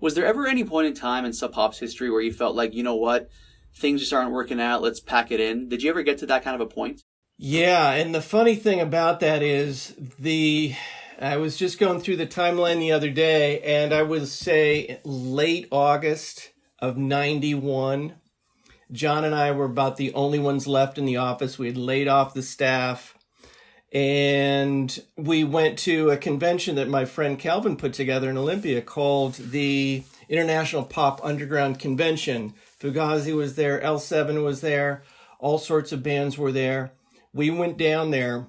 Was there ever any point in time in Sub Pop's history where you felt like, you know what, things just aren't working out, let's pack it in? Did you ever get to that kind of a point? Yeah, and the funny thing about that is I was just going through the timeline the other day, and I would say late August of 91, John and I were about the only ones left in the office. We had laid off the staff, and we went to a convention that my friend Calvin put together in Olympia called the International Pop Underground Convention. Fugazi was there, L7 was there, all sorts of bands were there. We went down there,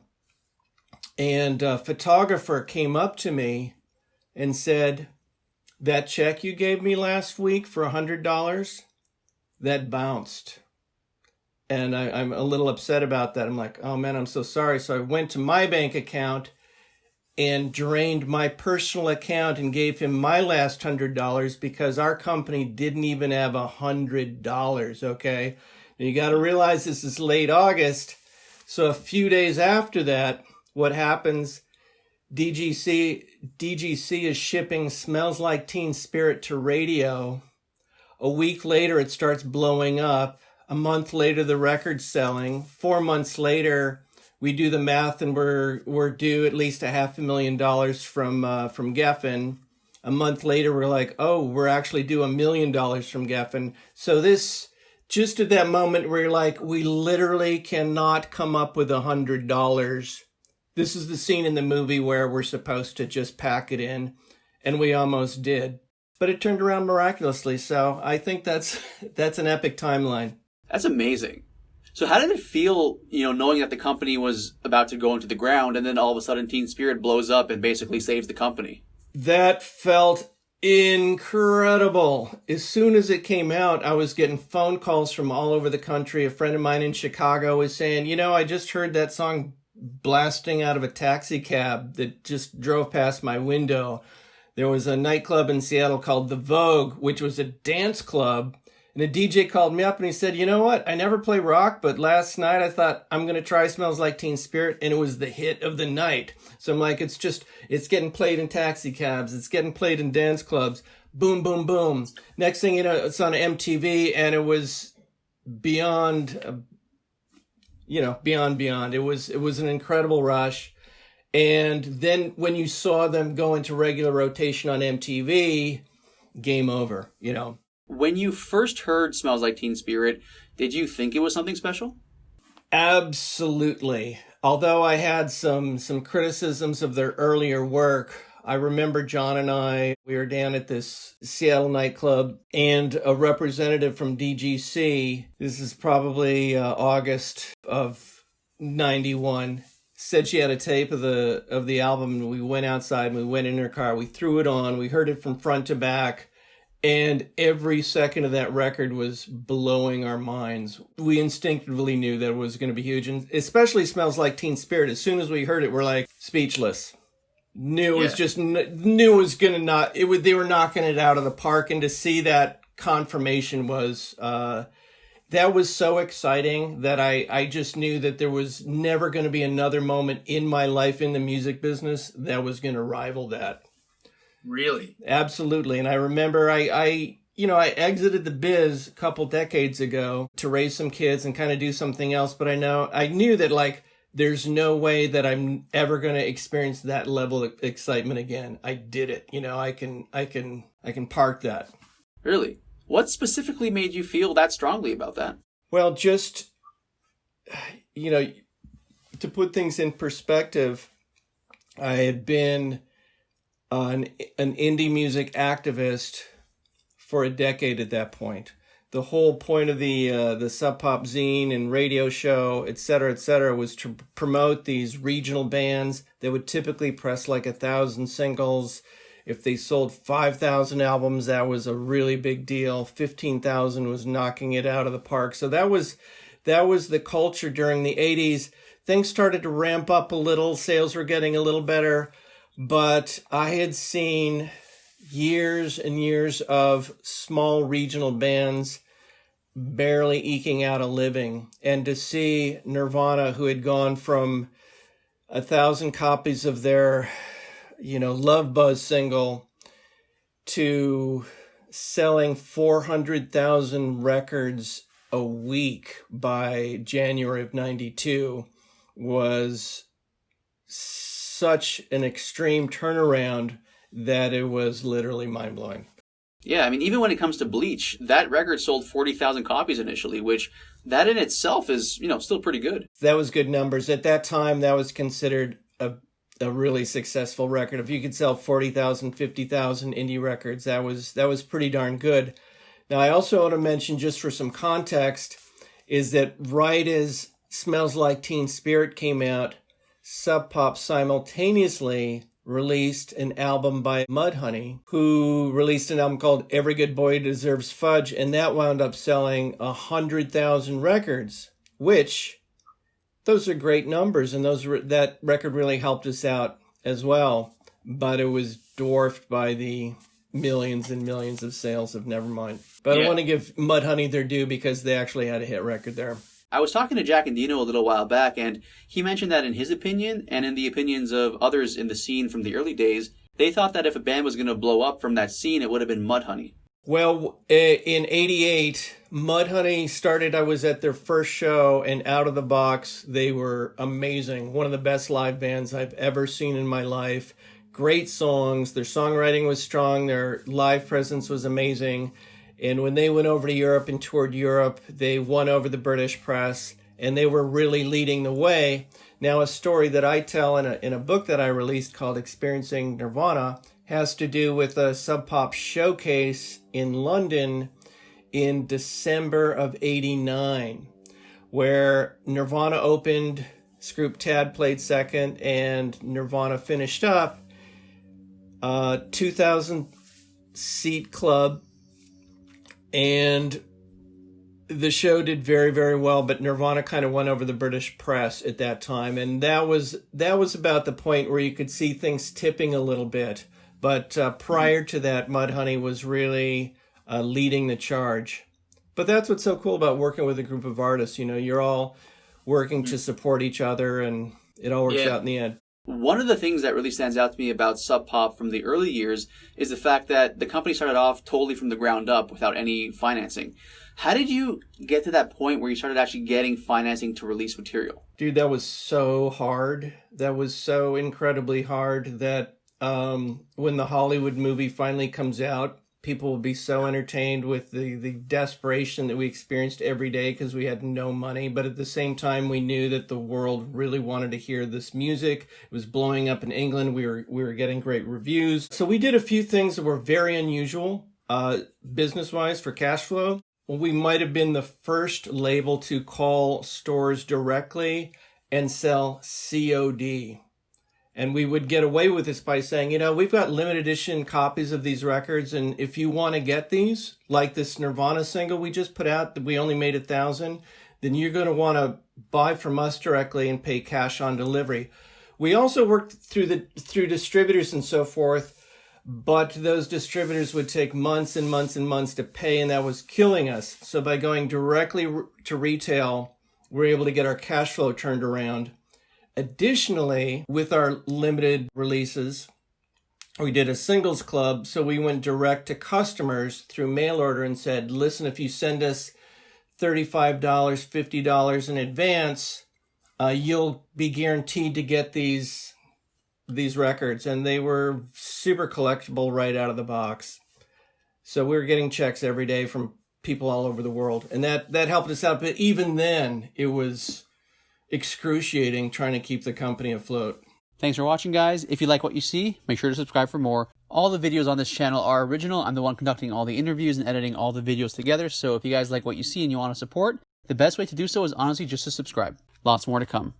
and a photographer came up to me and said, "That check you gave me last week for $100, that bounced." And I'm a little upset about that. I'm like, oh man, I'm so sorry. So I went to my bank account and drained my personal account and gave him my last $100 because our company didn't even have $100, okay? Now you got to realize this is late August. So a few days after that, what happens, DGC is shipping Smells Like Teen Spirit to radio. A week later, it starts blowing up. A month later, the record's selling. 4 months later, we do the math and we're due at least $500,000 from Geffen. A month later, we're like, oh, we're actually due $1 million from Geffen. So this, just at that moment where you're like, we literally cannot come up with $100. This is the scene in the movie where we're supposed to just pack it in, and we almost did. But it turned around miraculously, so I think that's an epic timeline. That's amazing. So how did it feel, knowing that the company was about to go into the ground, and then all of a sudden Teen Spirit blows up and basically saves the company? That felt incredible. As soon as it came out, I was getting phone calls from all over the country. A friend of mine in Chicago was saying, I just heard that song blasting out of a taxi cab that just drove past my window. There was a nightclub in Seattle called The Vogue, which was a dance club. And a DJ called me up and he said, you know what? I never play rock, but last night I thought I'm going to try Smells Like Teen Spirit. And it was the hit of the night. So I'm like, it's getting played in taxi cabs. It's getting played in dance clubs. Boom, boom, boom. Next thing you know, it's on MTV and it was beyond, beyond. It was an incredible rush. And then when you saw them go into regular rotation on MTV, game over, When you first heard Smells Like Teen Spirit, did you think it was something special? Absolutely. Although I had some criticisms of their earlier work, I remember John and we were down at this Seattle nightclub, and a representative from DGC, this is probably August of 91, said she had a tape of the album, and we went outside and we went in her car, we threw it on, we heard it from front to back, and every second of that record was blowing our minds. We instinctively knew that it was going to be huge, and especially Smells Like Teen Spirit. As soon as we heard it, we're like speechless. Knew it was going to not, they were knocking it out of the park, and to see that confirmation was, that was so exciting that I just knew that there was never going to be another moment in my life in the music business that was going to rival that. Really? Absolutely. And I remember I exited the biz a couple decades ago to raise some kids and kind of do something else. But I knew that there's no way that I'm ever going to experience that level of excitement again. I did it. I can park that. Really? What specifically made you feel that strongly about that? Well, just, to put things in perspective, I had been an indie music activist for a decade at that point. The whole point of the Sub Pop zine and radio show, et cetera, was to promote these regional bands that would typically press 1,000 singles. If they sold 5,000 albums, that was a really big deal. 15,000 was knocking it out of the park. So that was the culture during the 80s. Things started to ramp up a little. Sales were getting a little better. But I had seen years and years of small regional bands barely eking out a living. And to see Nirvana, who had gone from 1,000 copies of their, Love Buzz single to selling 400,000 records a week by January of 92 was such an extreme turnaround that it was literally mind-blowing. Yeah, I mean, even when it comes to Bleach, that record sold 40,000 copies initially, which that in itself is, still pretty good. That was good numbers. At that time, that was considered a really successful record. If you could sell 40,000, 50,000 indie records, that was pretty darn good. Now, I also want to mention, just for some context, is that right as Smells Like Teen Spirit came out, Sub Pop simultaneously released an album by Mudhoney, who released an album called Every Good Boy Deserves Fudge, and that wound up selling 100,000 records, which, those are great numbers, and that record really helped us out as well, but it was dwarfed by the millions and millions of sales of Nevermind. But yeah. I want to give Mudhoney their due because they actually had a hit record there. I was talking to Jack and Dino a little while back, and he mentioned that in his opinion, and in the opinions of others in the scene from the early days, they thought that if a band was going to blow up from that scene, it would have been Mudhoney. Well, in 88, Mudhoney started, I was at their first show, and out of the box, they were amazing. One of the best live bands I've ever seen in my life. Great songs, their songwriting was strong, their live presence was amazing. And when they went over to Europe and toured Europe, they won over the British press, and they were really leading the way. Now, a story that I tell in a book that I released called Experiencing Nirvana has to do with a Sub Pop showcase in London in December of 89, where Nirvana opened, Scroop Tad played second, and Nirvana finished up. 2,000 seat club. And the show did very, very well, but Nirvana kind of won over the British press at that time. And that was about the point where you could see things tipping a little bit. But prior to that, Mudhoney was really leading the charge. But that's what's so cool about working with a group of artists. You're all working to support each other, and it all works out in the end. One of the things that really stands out to me about Sub Pop from the early years is the fact that the company started off totally from the ground up without any financing. How did you get to that point where you started actually getting financing to release material? Dude, that was so hard. That was so incredibly hard that when the Hollywood movie finally comes out, people will be so entertained with the desperation that we experienced every day because we had no money. But at the same time, we knew that the world really wanted to hear this music. It was blowing up in England. We were getting great reviews. So we did a few things that were very unusual, business-wise, for cash flow. Well, we might have been the first label to call stores directly and sell COD. And we would get away with this by saying, we've got limited edition copies of these records, and if you want to get these, like this Nirvana single we just put out that we only made 1,000, then you're going to want to buy from us directly and pay cash on delivery. We also worked through distributors and so forth, but those distributors would take months and months and months to pay, and that was killing us. So by going directly to retail, we're able to get our cash flow turned around. Additionally, with our limited releases, we did a singles club, so we went direct to customers through mail order and said, listen, if you send us $35, $50 in advance, you'll be guaranteed to get these records. And they were super collectible right out of the box. So we were getting checks every day from people all over the world, and that helped us out. But even then, it was excruciating trying to keep the company afloat. Thanks for watching, guys. If you like what you see, make sure to subscribe for more. All the videos on this channel are original. I'm the one conducting all the interviews and editing all the videos together. So if you guys like what you see and you want to support, the best way to do so is honestly just to subscribe. Lots more to come.